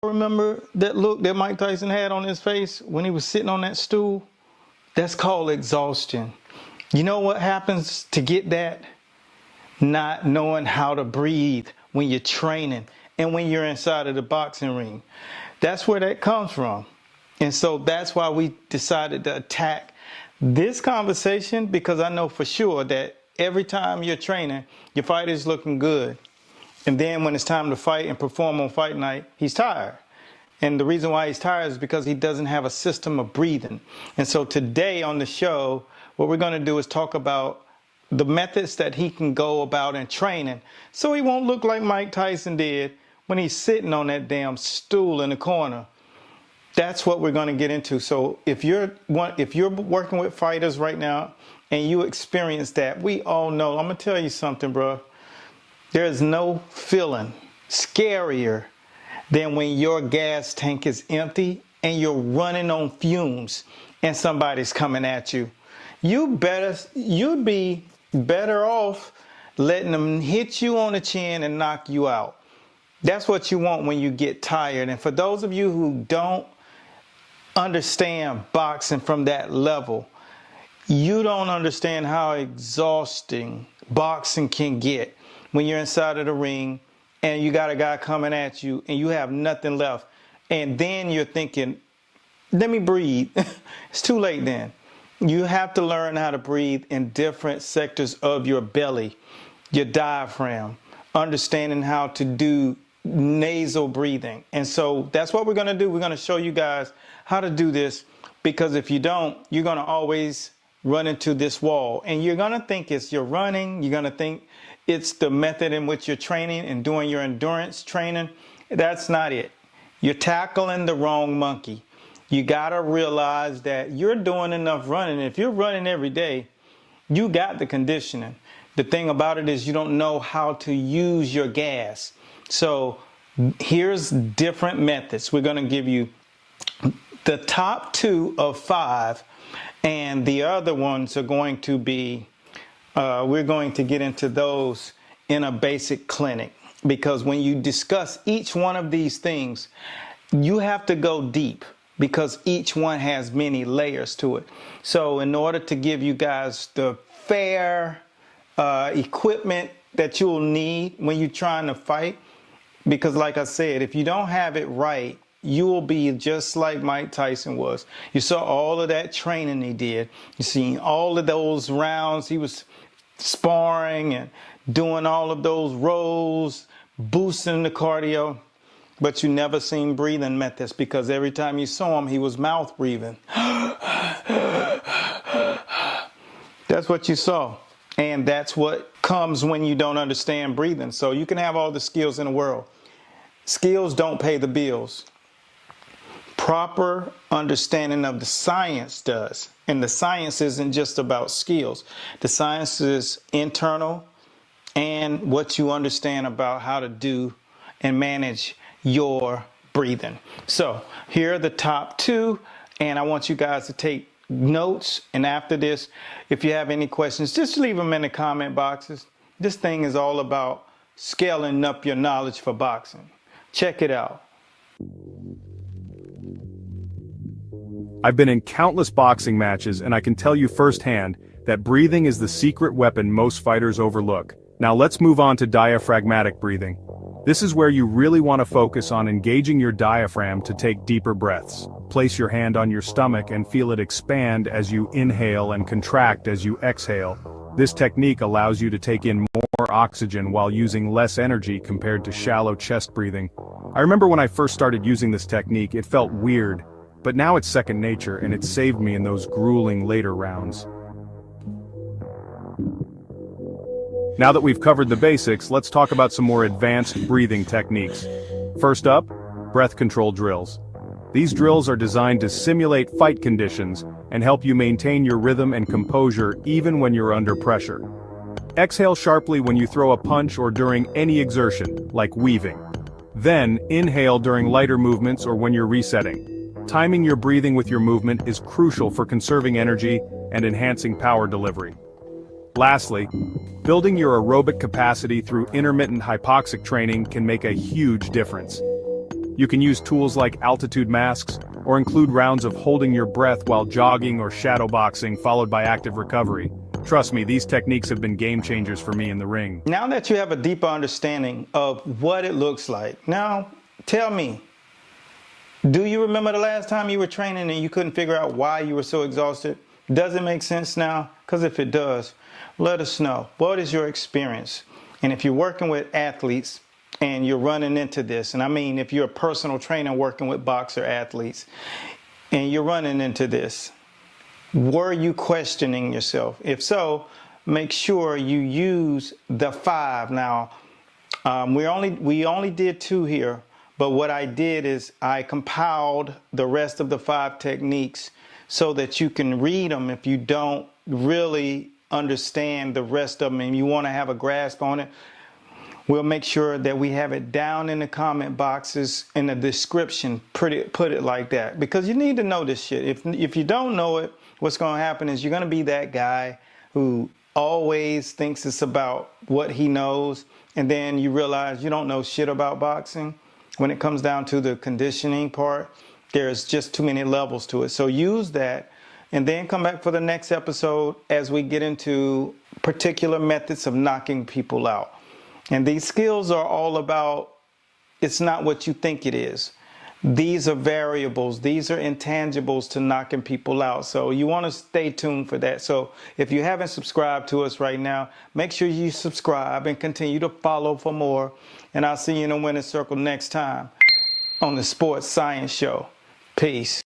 Remember that look that Mike Tyson had on his face when he was sitting on that stool? That's called exhaustion. You know what happens to get that? Not knowing how to breathe when you're training and when you're inside of the boxing ring. That's where that comes from. And so that's why we decided to attack this conversation, because I know for sure that every time you're training, your fight is looking good. And then when it's time to fight and perform on fight night, he's tired. And the reason why he's tired is because he doesn't have a system of breathing. And so today on the show, what we're going to do is talk about the methods that he can go about in training so he won't look like Mike Tyson did when he's sitting on that damn stool in the corner. That's what we're going to get into. So if you're working with fighters right now and you experience that, we all know, I'm going to tell you something, bro. There's no feeling scarier than when your gas tank is empty and you're running on fumes and somebody's coming at you. You'd be better off letting them hit you on the chin and knock you out. That's what you want when you get tired. And for those of you who don't understand boxing from that level, you don't understand how exhausting boxing can get when you're inside of the ring and you got a guy coming at you and you have nothing left. And then you're thinking, let me breathe. It's too late then. You have to learn how to breathe in different sectors of your belly, your diaphragm, understanding how to do nasal breathing. And so that's what we're going to do. We're going to show you guys how to do this, because if you don't, you're going to always run into this wall and you're going to think it's your running. You're going to think it's the method in which you're training and doing your endurance training. That's not it. You're tackling the wrong monkey. You got to realize that you're doing enough running. If you're running every day, you got the conditioning. The thing about it is you don't know how to use your gas. So here's different methods. We're going to give you the top 2 of 5, and the other ones are going to be, we're going to get into those in a basic clinic, because when you discuss each one of these things, you have to go deep, because each one has many layers to it. So in order to give you guys the fair equipment that you'll need when you're trying to fight, because like I said, if you don't have it right, you will be just like Mike Tyson was. You saw all of that training he did. You seen all of those rounds he was sparring and doing all of those rolls, boosting the cardio. But you never seen breathing methods, because every time you saw him, he was mouth breathing. That's what you saw. And that's what comes when you don't understand breathing. So you can have all the skills in the world. Skills don't pay the bills. Proper understanding of the science does. And the science isn't just about skills. The science is internal and what you understand about how to do and manage your breathing. So here are the top 2, and I want you guys to take notes. And after this, if you have any questions, just leave them in the comment boxes. This thing is all about scaling up your knowledge for boxing. Check it out. I've been in countless boxing matches, and I can tell you firsthand that breathing is the secret weapon most fighters overlook. Now let's move on to diaphragmatic breathing. This is where you really want to focus on engaging your diaphragm to take deeper breaths. Place your hand on your stomach and feel it expand as you inhale and contract as you exhale. This technique allows you to take in more oxygen while using less energy compared to shallow chest breathing. I remember when I first started using this technique, it felt weird, but now it's second nature, and it saved me in those grueling later rounds. Now that we've covered the basics, let's talk about some more advanced breathing techniques. First up, breath control drills. These drills are designed to simulate fight conditions and help you maintain your rhythm and composure even when you're under pressure. Exhale sharply when you throw a punch or during any exertion, like weaving. Then, inhale during lighter movements or when you're resetting. Timing your breathing with your movement is crucial for conserving energy and enhancing power delivery. Lastly, building your aerobic capacity through intermittent hypoxic training can make a huge difference. You can use tools like altitude masks, or include rounds of holding your breath while jogging or shadow boxing followed by active recovery. Trust me, these techniques have been game changers for me in the ring. Now that you have a deeper understanding of what it looks like, now tell me, do you remember the last time you were training and you couldn't figure out why you were so exhausted? Does it make sense now? Because if it does, let us know. What is your experience? And if you're working with athletes and you're running into this, and I mean if you're a personal trainer working with boxer athletes and you're running into this, were you questioning yourself? If so, make sure you use the 5. Now, we only did 2 here, but what I did is I compiled the rest of the 5 techniques so that you can read them if you don't really understand the rest of them and you want to have a grasp on it. We'll make sure that we have it down in the comment boxes in the description. Put it like that, because you need to know this shit. If you don't know it, what's going to happen is you're going to be that guy who always thinks it's about what he knows, and then you realize you don't know shit about boxing. When it comes down to the conditioning part, there's just too many levels to it. So use that and then come back for the next episode as we get into particular methods of knocking people out. And these skills are all about, it's not what you think it is. These are variables. These are intangibles to knocking people out. So you want to stay tuned for that. So if you haven't subscribed to us right now, make sure you subscribe and continue to follow for more. And I'll see you in the winner's circle next time on the Sports Science Show. Peace.